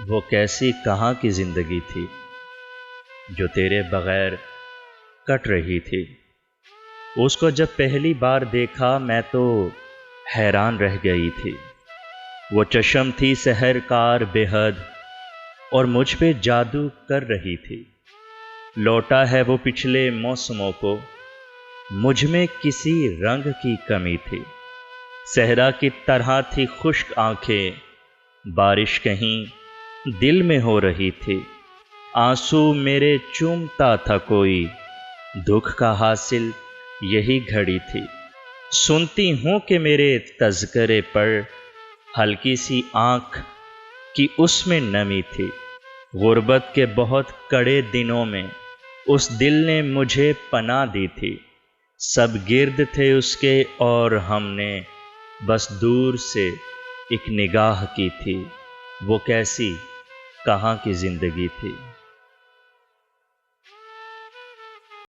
وہ کیسی کہاں کی زندگی تھی جو تیرے بغیر کٹ رہی تھی۔ اس کو جب پہلی بار دیکھا میں تو حیران رہ گئی تھی۔ وہ چشم تھی سحر کار بے حد اور مجھ پہ جادو کر رہی تھی۔ لوٹا ہے وہ پچھلے موسموں کو، مجھ میں کسی رنگ کی کمی تھی۔ صحرا کی طرح تھی خشک آنکھیں، بارش کہیں دل میں ہو رہی تھی۔ آنسو میرے چومتا تھا کوئی، دکھ کا حاصل یہی گھڑی تھی۔ سنتی ہوں کہ میرے تذکرے پر ہلکی سی آنکھ کی اس میں نمی تھی۔ غربت کے بہت کڑے دنوں میں اس دل نے مجھے پناہ دی تھی۔ سب گرد تھے اس کے اور ہم نے بس دور سے ایک نگاہ کی تھی۔ وہ کیسی کہاں کی زندگی تھی۔